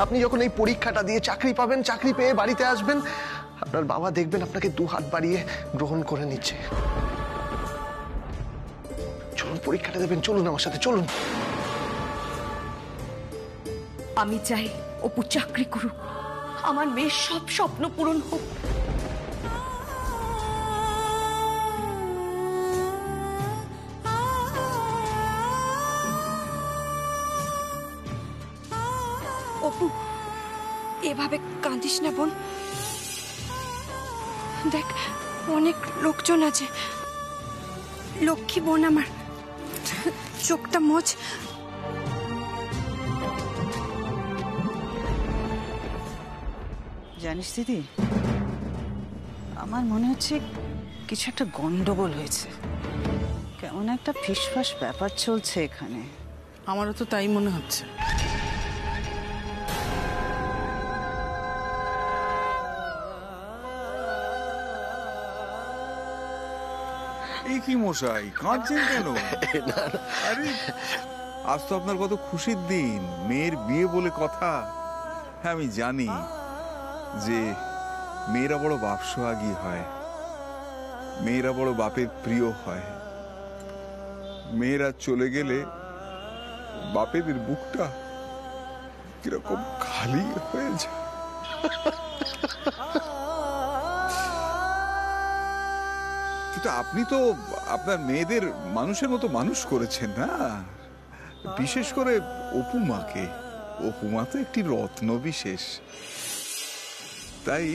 আপনি যখন এই পরীক্ষাটা দিয়ে চাকরি পাবেন, চাকরি পেয়ে বাড়িতে আসবেন, আপনার বাবা দেখবেন আপনাকে দু হাত বাড়িয়ে গ্রহণ করে নিচ্ছে। চলুন পরীক্ষাটা দেবেন, চলুন আমার সাথে, চলুন। আমি চাই অপু চাকরি করুক, আমার মেয়ের সব স্বপ্ন পূরণ হোক। অপু, এভাবে কাঁদিস না বোন। দেখ অনেক লোকজন আছে। লক্ষ্মী বোন আমার, চোখটা মোচ। জানিস দিদি, আমার মনে হচ্ছে কিছু একটা গন্ডগোল হয়েছে। কেমন একটা ফিসফাস ব্যাপার চলছে এখানে। আমারও তো তাই মনে হচ্ছে। এই কি মশাই, কাঁদছেন কেন? আরে আজ তো আপনার কত খুশির দিন, মেয়ের বিয়ে বলে কথা। হ্যাঁ আমি জানি যে মেয়েরা বড় বাপ সোহাগী হয়, মেয়েরা বড় বাপের প্রিয় হয়। মেয়েরা চলে গেলে বাপেদের বুকটা কিরকম খালি হয়ে যায়। কিন্তু আপনি তো আপনার মেয়েদের মানুষের মতো মানুষ করেছেন না, বিশেষ করে অপু মাকে। অপু মা তো একটি রত্ন বিশেষ। তাই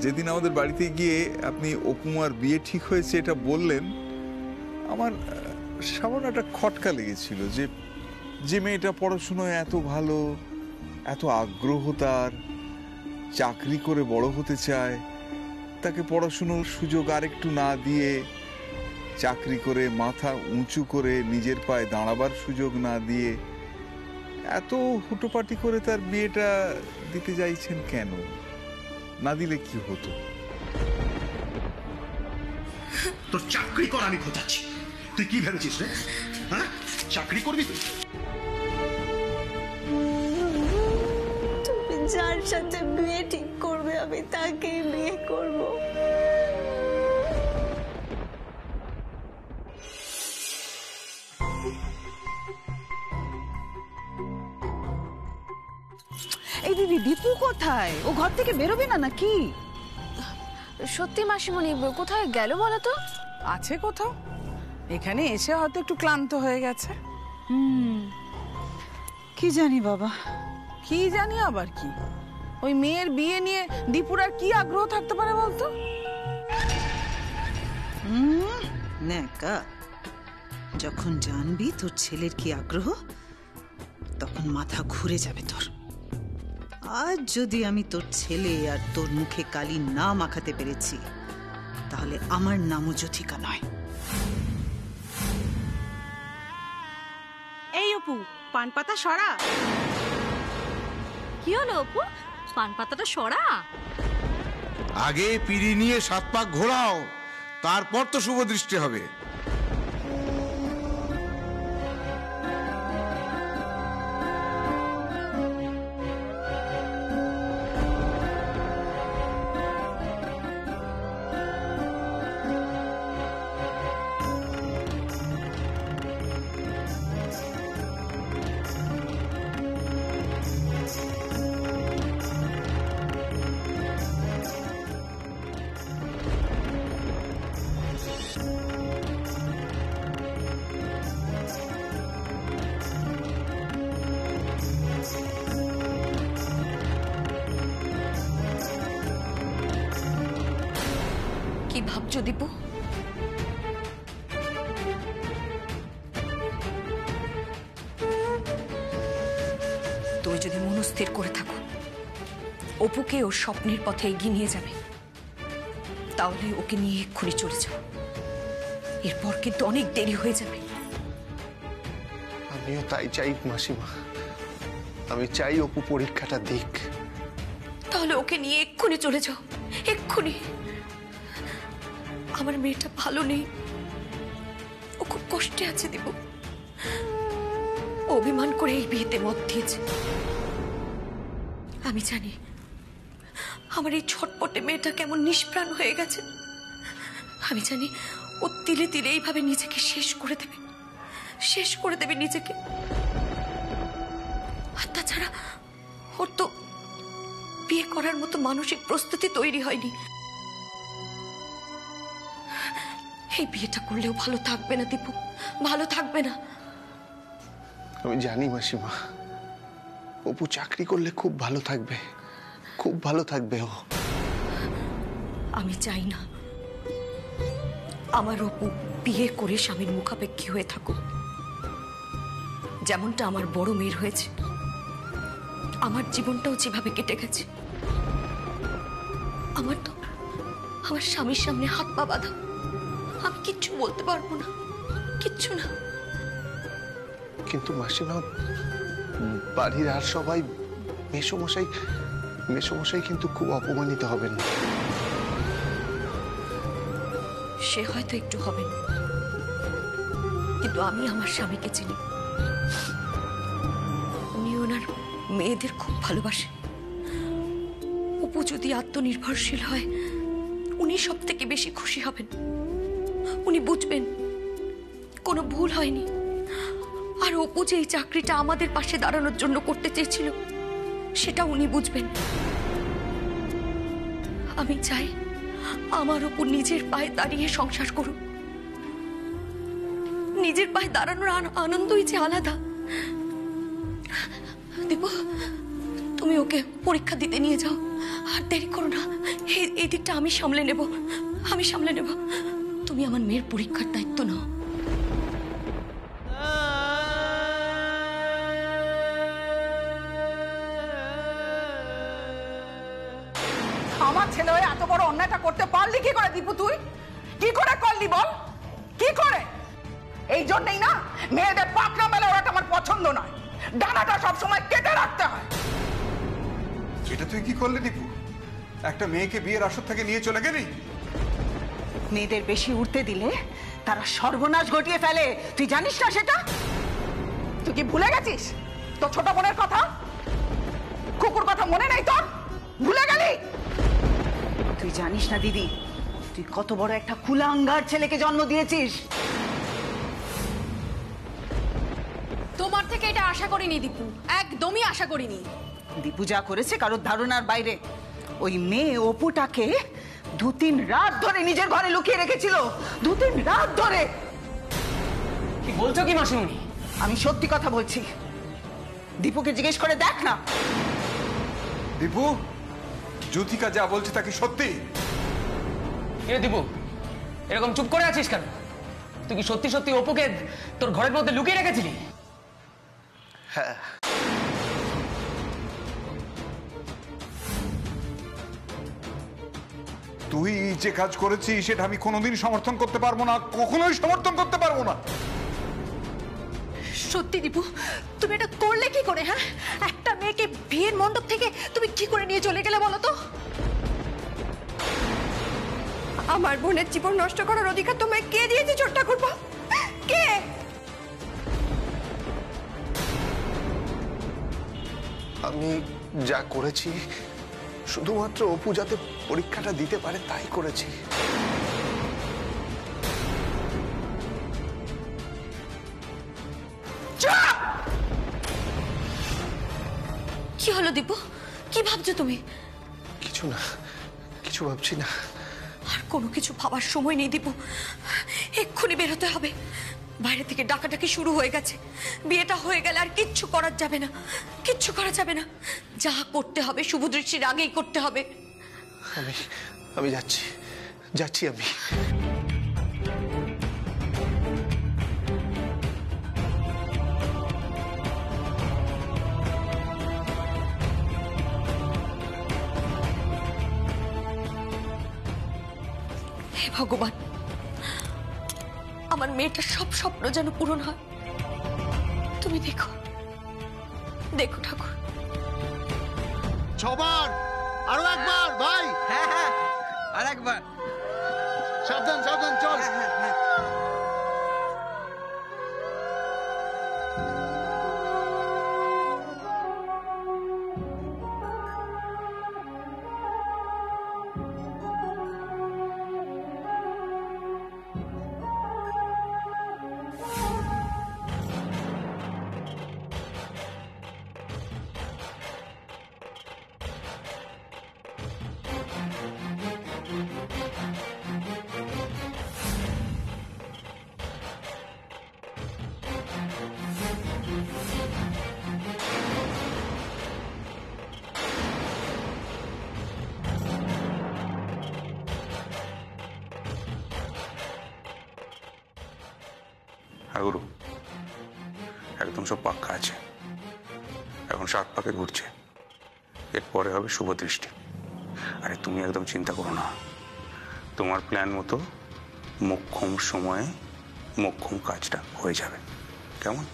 যেদিন আমাদের বাড়িতে গিয়ে আপনি অপু মার বিয়ে ঠিক হয়েছে এটা বললেন, আমার সামান্য একটা খটকা লেগেছিল যে যে মেয়েটা পড়াশোনায় এত ভালো, এত আগ্রহ, তার চাকরি করে বড় হতে চায়, তাকে পড়াশোনার সুযোগ আরেকটু না দিয়ে, চাকরি করে মাথা উঁচু করে নিজের পায়ে দাঁড়াবার সুযোগ না দিয়ে এত হুটোপাটি করে তার বিয়েটা দিতে চাইছেন কেন? না দিলে কি হতো? তোর চাকরি কর আমি খোঁজাচ্ছি। তুই কি ভেবেছিস রে? হ্যাঁ, চাকরি করবি তুই? তুমি যার সাথে বিয়ে ঠিক করবে আমি তাকেই বিয়ে করব। এই দিদি, দীপু কোথায়? ও ঘর থেকে বেরোবে না নাকি? সত্যি মাসিমণি, কোথায় গেল বলো তো? আছে কোথাও, এখানে এসে হয়তো একটু ক্লান্ত হয়ে গেছে। কি জানি বাবা। কি জানি আবার কি? ওই মেয়ের বিয়ে নিয়ে দীপুর আর কি আগ্রহ থাকতে পারে বলতো? নেকা, যখন জানবি তোর ছেলের কি আগ্রহ তখন মাথা ঘুরে যাবে তোর। আজ যদি আমি তোর ছেলে আর তোর মুখে কালি না মাখাতে পেরেছি তাহলে আমার নামও জ্যোতিকা নয়। এই অপু, পান পাতা সরা। কি হলো অপু, পান পাতাটা সরা? আগে পিড়ি নিয়ে 7 পাক ঘোরাও, তারপর তো শুভ দৃষ্টি হবে। কি ভাবছো দীপু? তুমি যদি মনস্থির করে থাকো অপুকে ওর স্বপ্নের পথে এগিয়ে নিয়ে যাবে, তাহলে ওকে নিয়ে এক্ষুনি চলে যাও। এরপর কিন্তু অনেক দেরি হয়ে যাবে। আমিও তাই চাই মাসিমা, আমি চাই অপু পরীক্ষাটা দিক। তাহলে ওকে নিয়ে এক্ষুনি চলে যাও, এক্ষুনি। আমার মেয়েটা ভালো নেই, ও খুব কষ্টে আছে দেব। অভিমান করে এই বিয়েতে মত দিয়েছে। আমি জানি আমার এই ছটপটে মেয়েটা কেমন নিষ্প্রাণ হয়ে গেছে। আমি জানি ও তিলে তিলে এইভাবে নিজেকে শেষ করে দেবে নিজেকে। আর তাছাড়া ওর তো বিয়ে করার মতো মানসিক প্রস্তুতি তৈরি হয়নি। এই বিয়েটা করলেও ভালো থাকবে না দীপু, ভালো থাকবে না। আমি জানি মাসিমা, অপু চাকরি করলে খুব ভালো থাকবে, খুব ভালো থাকবে ও। আমি চাই না আমার অপু বিয়ে করে স্বামীর মুখাপেক্ষী হয়ে থাকুক, যেমনটা আমার বড় মেয়ের হয়েছে। আমার জীবনটাও যেভাবে কেটে গেছে, আমার স্বামীর সামনে হাত পা বাঁধা, আমি কিচ্ছু বলতে পারবো না, কিচ্ছু না। কিন্তু মাসিমা, বাড়ির আর সবাই, মেসোমশাই কিন্তু খুব অপমানিত হবেন। সে হয়তো একটু হবেন, কিন্তু আমি আমার স্বামীকে চিনি। উনি ওনার মেয়েদের খুব ভালোবাসেন। অপু যদি আত্মনির্ভরশীল হয়, উনি সব থেকে বেশি খুশি হবেন। উনি বুঝবেন কোনো ভুল হয়নি। আর অপু যে এই চাকরিটা আমাদের পাশে দাঁড়ানোর জন্য করতে চেয়েছিল, সেটা উনি বুঝবেন। আমি চাই আমার অপু নিজের পায়ে দাঁড়িয়ে সংসার করুক। নিজের পায়ে দাঁড়ানোর আনন্দই যে আলাদা। দীপু, তুমি ওকে পরীক্ষা দিতে নিয়ে যাও, আর দেরি করো না। এই দিকটা আমি সামলে নেব। তুমি আমার মেয়ের পরীক্ষার দায়িত্ব নাও। আমার ছেলে হয়ে এত বড় অন্যায়টা করতে পারলি কি করে দীপু? তুই কি করে করলি বল, কি করে? এই জন্যই না মেয়েদের পাকড়া মেলে ওরা আমার পছন্দ নয়। ডানাটা সবসময় কেটে রাখতে হয়। এটা তুই কি করলি দীপু? একটা মেয়েকে বিয়ের আসর থেকে নিয়ে চলে গেলি। মেয়েদের বেশি উঠতে দিলে তারা সর্বনাশ ঘটিয়ে ফেলে, তুই জানিস না সেটা? তুই কি ভুলে গেছিস তোর ছোট বোনের কথা? কুকুর কথা মনে নেই তোর? ভুলে গেলি? তুই জানিস না দিদি, তুই কত বড় একটা কুলাঙ্গার ছেলেকে জন্ম দিয়েছিস। তোমার থেকে এটা আশা করিনি দীপু, একদমই আশা করিনি। দীপু যা করেছে কারোর ধারণার বাইরে। ওই মেয়ে অপুটাকে 2-3 রাত ধরে নিজের ঘরে লুকিয়ে রেখেছিল, 2-3 রাত ধরে। কি বলছো কি মাসিমণি? আমি সত্যি কথা বলছি, দীপুকে জিজ্ঞেস করে দেখ না। দীপু, জ্যোতিকা যা বলছে তা কি সত্যি? এ দীপু, এরকম চুপ করে আছিস কেন? তুই কি সত্যি সত্যি অপুকে তোর ঘরের মধ্যে লুকিয়ে রেখেছিলি? হ্যাঁ। তুই যে কাজ করেছিস সেটা আমি কোনোদিন সমর্থন করতে পারবো না, কখনোই সমর্থন করতে পারবো না। সত্যি দীপু, তুমি এটা করলে কি করে? হ্যাঁ, একটা মেয়েকে বিয়ের মণ্ডপ থেকে তুমি কি করে নিয়ে চলে গেলে বলো তো? আমার বোনের জীবন নষ্ট করার অধিকার তোমায় কে দিয়েছে ছোট ঠাকুরপো? কে? আমি যা করেছি শুধুমাত্র অপু যাতে পরীক্ষাটা দিতে পারে তাই করেছি। কি হলো দীপু? কি ভাবছো তুমি? কিছু না, কিছু ভাবছি না। আর কোনো কিছু ভাবার সময় নেই দীপু, এক্ষুনি বেরোতে হবে। বাইরে থেকে ডাকাডাকি শুরু হয়ে গেছে। বিয়েটা হয়ে গেলে আর কিচ্ছু করা যাবে না, কিচ্ছু করা যাবে না। যা করতে হবে শুভদৃষ্টির আগেই করতে হবে। আমি যাচ্ছি আমি। হে ভগবান, আমার মেয়েটার সব স্বপ্ন যেন পূরণ হয়। তুমি দেখো ঠাকুর। ছবার, আরো একবার ভাই। হ্যাঁ হ্যাঁ, আর একবার। সাবধান সাবধান, চল। গুরু, একদম সব পাক্কা আছে। এখন 7 পাকে ঘুরছে, এরপরে হবে শুভ দৃষ্টি। আরে তুমি একদম চিন্তা করো না, তোমার প্ল্যান মতো মোক্ষম সময়ে মোক্ষম কাজটা হয়ে যাবে। কেমন?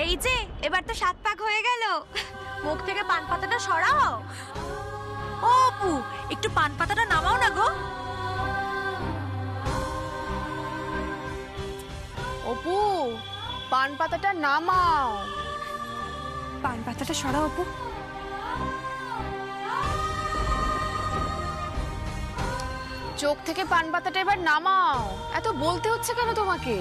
এই যে এবার তো 7 পাক হয়ে গেল, মুখ থেকে পান পাতাটা সরাও। ও অপু, একটু পান পাতাটা নামাও না গো। অপু, পান পাতাটা নামাও। পান পাতাটা সরাও অপু। চোখ থেকে পান পাতাটা এবার নামাও। এত বলতে হচ্ছে কেন তোমাকে?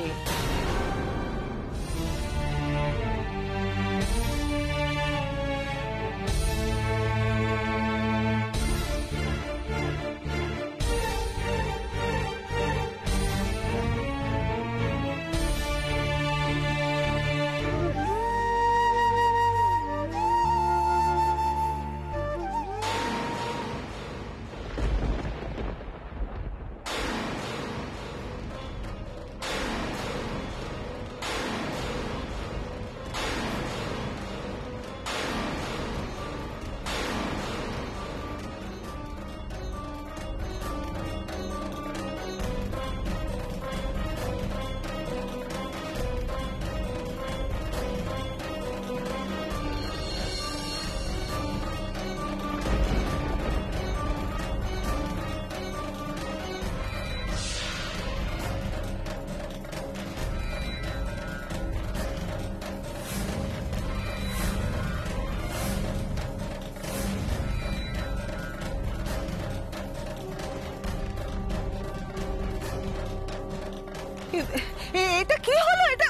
এটা কি হলো? এটা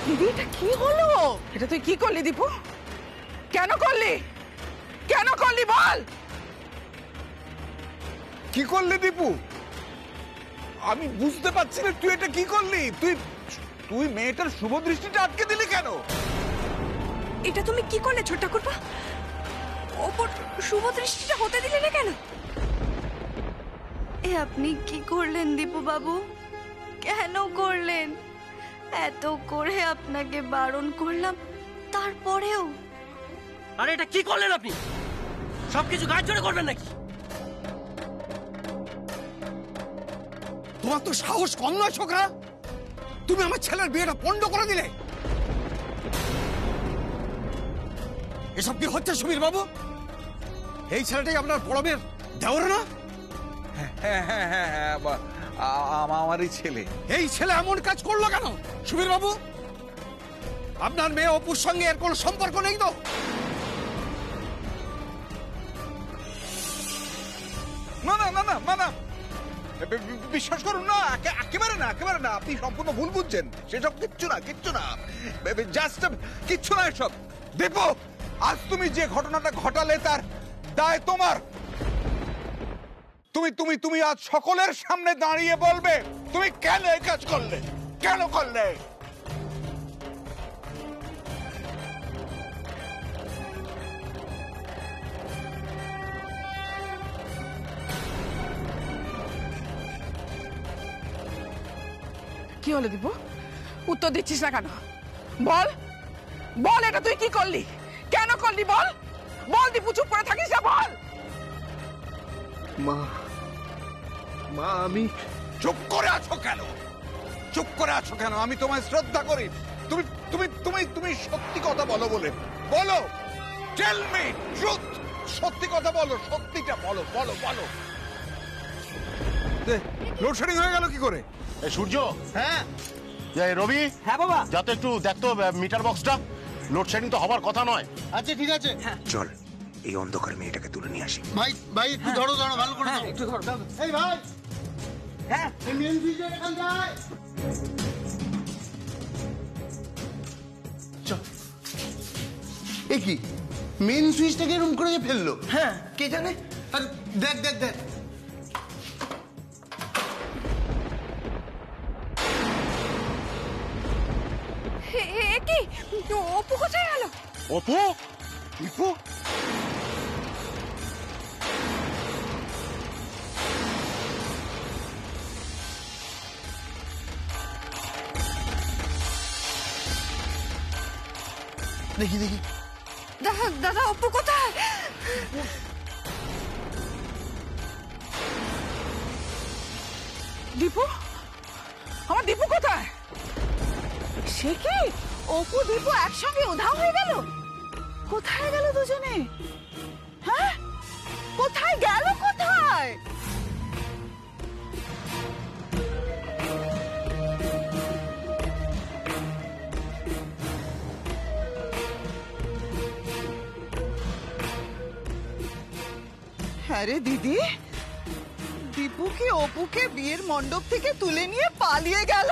দিদি, এটা কি হলো? এটা তুই কি করলি দীপু? কেন করলি? কেন করলি বল? কি করলি দীপু? আমি বুঝতে পারছি না তুই এটা কি করলি। তুই তুই মেয়েটার শুভ দৃষ্টিটা আটকে দিলি কেন? এটা তুমি কি করলে ছোট ঠাকুরপা? ওপর শুভ দৃষ্টিটা হতে দিলে না কেন? এ আপনি কি করলেন দীপু বাবু? কেন করলেন? এত করে আপনাকে বারণ করলাম, তারপরেও। আরে এটা কি করলেন আপনি? সবকিছু গায়ে জোরে করবেন নাকি? তোমার তো সাহস কম নয় ছোকরা, তুমি আমার ছেলের বিয়েটা পণ্ড করে দিলে। এসব কি হচ্ছে সুবীর বাবু? এই ছেলেটাই আপনার বড় মেয়ের দেওর না? হ্যাঁ হ্যাঁ হ্যাঁ হ্যাঁ, আমারই ছেলে। এই ছেলে এমন কাজ করলো কেন সুবীর বাবু? আপনার মেয়ে অপুর সঙ্গে এর কোনো সম্পর্ক নেই তো? না না না না না না, বিশ্বাস করুন না, একেবারে না, একেবারে না। আপনি সম্পূর্ণ ভুল বুঝছেন। সেসব কিচ্ছু না, কিচ্ছু না, জাস্ট কিচ্ছু না এসব। দীপু, আজ তুমি যে ঘটনাটা ঘটালে তার দায় তোমার। তুমি তুমি তুমি আজ সকলের সামনে দাঁড়িয়ে বলবে তুমি কেন এই কাজ করলে, কেন করলে। কি হলো দীপু? উত্তর দিচ্ছিস না কেন? বল বল, এটা তুই কি করলি? কেন করলি বল? বল দীপু, চুপ করে থাকিস না, বল। মা, মা আমি। চুপ করে আছো কেন? চুপ করে আছো কেন? আমি তোমায় শ্রদ্ধা করি। তুমি তুমি তুমি তুমি সত্যি কথা বলো বলে বলো। টেল মি ট্রুথ, সত্যি কথা বলো, সত্যিটা বলো, বলো বলো। লোডশেডিং হয়ে গেল কি করে? সূর্য, হ্যাঁ রবি, হ্যাঁ বাবা, যাতে একটু দেখতো মিটার বক্সটা। লোডশেডিং তো হবার কথা নয়। আচ্ছা ঠিক আছে, চল এই অন্ধকার মেয়েটাকে তুলে নিয়ে আসি। ভাই ভাই একটু ধরো ধরো, ভালো করে ধরো, একটু ধরো। এই ভাই, হ্যাঁ এই মেন সুইচে এখান যায়। এ কি, মেন সুইচটাকে এরকম করে যে ফেললো? হ্যাঁ কে জানে। দেখ দেখ দেখ, কি অপু কোথায় গেল? অপু? দীপু, দেখি দেখি। দাদা দাদা, অপু কোথায়? দীপু, আমার দীপু কোথায়? সে কি অপু দীপু একসঙ্গে উধাও হয়ে গেল? কোথায় গেল দুজনে? হ্যাঁ, কোথায় গেল? কোথায়? আরে দিদি, দীপু কি অপুকে বিয়ের মণ্ডপ থেকে তুলে নিয়ে পালিয়ে গেল?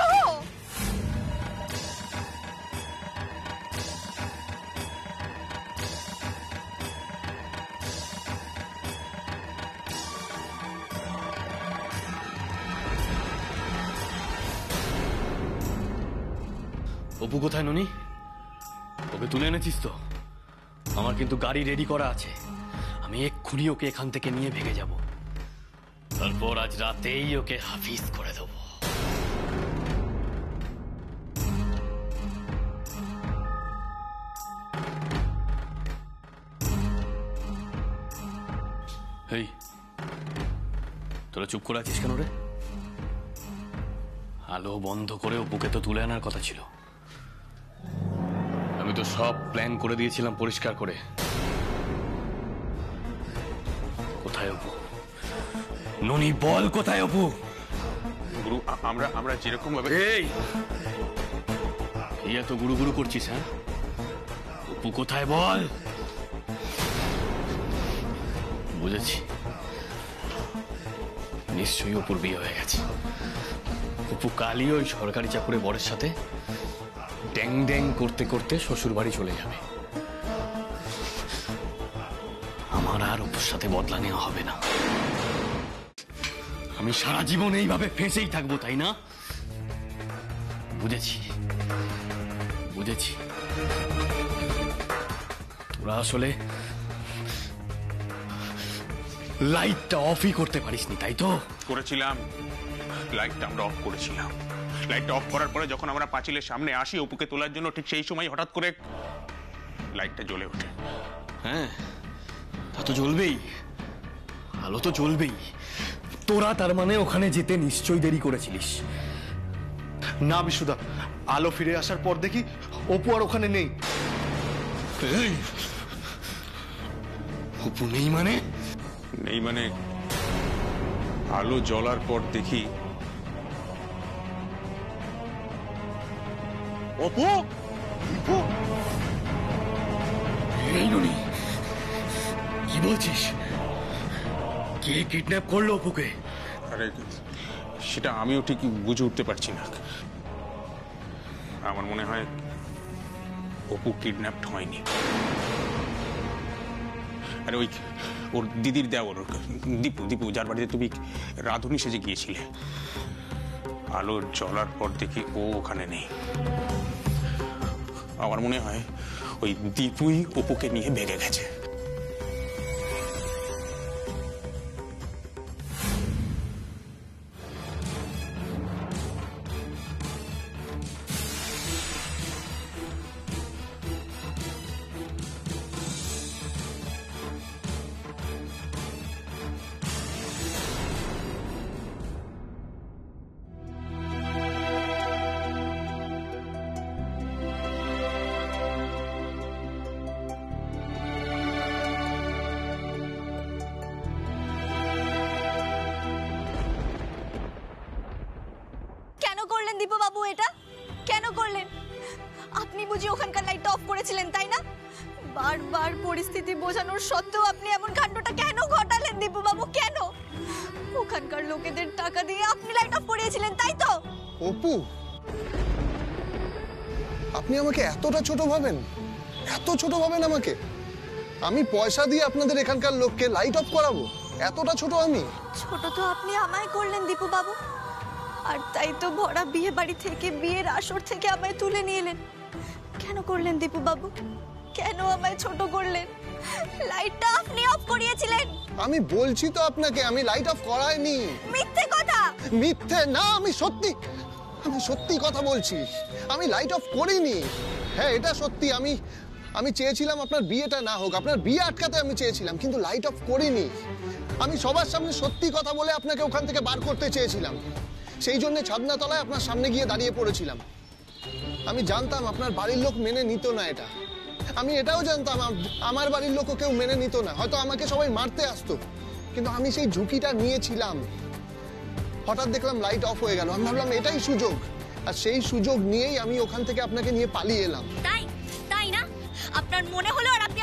অপু কোথায় ননি? ওকে তুলে এনেছিস তো? আমার কিন্তু গাড়ি রেডি করা আছে, আমি এক্ষুনি ওকে এখান থেকে নিয়ে ভেগে যাব, তারপর আজ রাতেই ওকে হাফিজ করে দেব। এই তোরা চুপ করে আছিস কেন রে? আলো বন্ধ করে অপুকে তো তুলে আনার কথা ছিল। আমি তো সব প্ল্যান করে দিয়েছিলাম পরিষ্কার করে। কোথায় অপু? ননি বল, কোথায় অপু? গুরু, আমরা যেরকম ভাবে এই এত গুরু গুরু করছিস, হ্যাঁ? অপু কোথায় বল? বুঝেছি, নিশ্চয়ই অপুর বিয়ে হয়ে গেছে। অপু কালই ওই সরকারি চাকরি বরের সাথে ড্যাং ড্যাং করতে করতে শ্বশুর বাড়ি চলে যাবে। আমার আর অপুর সাথে বদলা নেওয়া হবে না। আমি সারা জীবন এইভাবে ফেঁসেই থাকবো, তাই না? বুঝেছি বুঝেছি, তোরা আসলে লাইটটা অফই করতে পারিসনি, তাই তো? করেছিলাম, লাইটটা আমরা অফ করেছিলাম। লাইটটা অফ করার পরে যখন আমরা পাঁচিলের সামনে আসি অপুকে তোলার জন্য, ঠিক সেই সময় হঠাৎ করে লাইটটা জ্বলে ওঠে। হ্যাঁ, তা তো জ্বলবেই, আলো তো জ্বলবেই। তোরা তার মানে ওখানে যেতে নিশ্চয়ই দেরি করেছিলিস। না বিশুদা, আলো ফিরে আসার পর দেখি অপু আর ওখানে নেই। অপু নেই মানে? নেই মানে আলো জ্বলার পর দেখি অপু, এই ননি, কি বলছিস? কে কিডন্যাপ করলো অপুকে? আরে সেটা আমিও ঠিক বুঝে উঠতে পারছি না। আমার মনে হয় অপু কিডন্যাপড হয়নি। আরে ওই ওর দিদির দেওর দীপু, দীপু যার বাড়িতে তুমি রাধুনি সেজে গিয়েছিলে, আলো জ্বলার পর দেখি ও ওখানে নেই। আমার মনে হয় ওই দীপুই অপুকে নিয়ে ভেগে গেছে। দীপু বাবু, এটা কেন করলেন? আপনি বুঝি ওখানকার লাইটটা অফ করেছিলেন, তাই না? বারবার পরিস্থিতি বোঝানোর সত্ত্বেও আপনি এমন কাণ্ডটা কেন ঘটালেন দীপু বাবু? কেন? ওখানকার লোকেদের টাকা দিয়ে আপনি লাইট অফ করিয়েছিলেন, তাই তো? অপু, আপনি আমাকে এতটা ছোট ভাবেন? এত ছোট ভাবেন আমাকে? আমি পয়সা দিয়ে আপনাদের এখানকার লোককে লাইট অফ করাবো? এতটা ছোট আমি? ছোট তো আপনি আমায় করলেন দীপু বাবু, আর তাই তো ভরা বিয়ে বাড়ি থেকে, বিয়ের আসর থেকে আমায় তুলে নিয়ে এলেন। কেন করলেন দীপু বাবু? কেন আমায় ছোট করলেন? লাইটটা আপনি অফ করিয়েছিলেন। আমি বলছি তো আপনাকে, আমি লাইট অফ করাইনি। মিথ্যে কথা। মিথ্যে না, আমি সত্যি কথা বলছি। আমি লাইট অফ করিনি। হ্যাঁ, এটা সত্যি। আমি চেয়েছিলাম আপনার বিয়েটা না হোক, আপনার বিয়ে আটকাতে আমি চেয়েছিলাম, কিন্তু লাইট অফ করিনি। আমি সবার সামনে সত্যি কথা বলে আপনাকে ওখান থেকে বার করতে চেয়েছিলাম, সেই জন্য ছাদনাতলায় আপনার সামনে গিয়ে দাঁড়িয়ে পড়েছিলাম। আমি জানতাম আপনার বাড়ির লোক মেনে নিত না এটা, আমি এটাও জানতাম আমার বাড়ির লোকও কেউ মেনে নিত না, হয়তো আমাকে সবাই মারতে আসতো, কিন্তু আমি সেই ঝুঁকিটা নিয়েছিলাম। হঠাৎ দেখলাম লাইট অফ হয়ে গেল, আমি ভাবলাম এটাই সুযোগ, আর সেই সুযোগ নিয়েই আমি ওখান থেকে আপনাকে নিয়ে পালিয়ে এলাম। তাই না? আপনার মনে হলো আর আপনি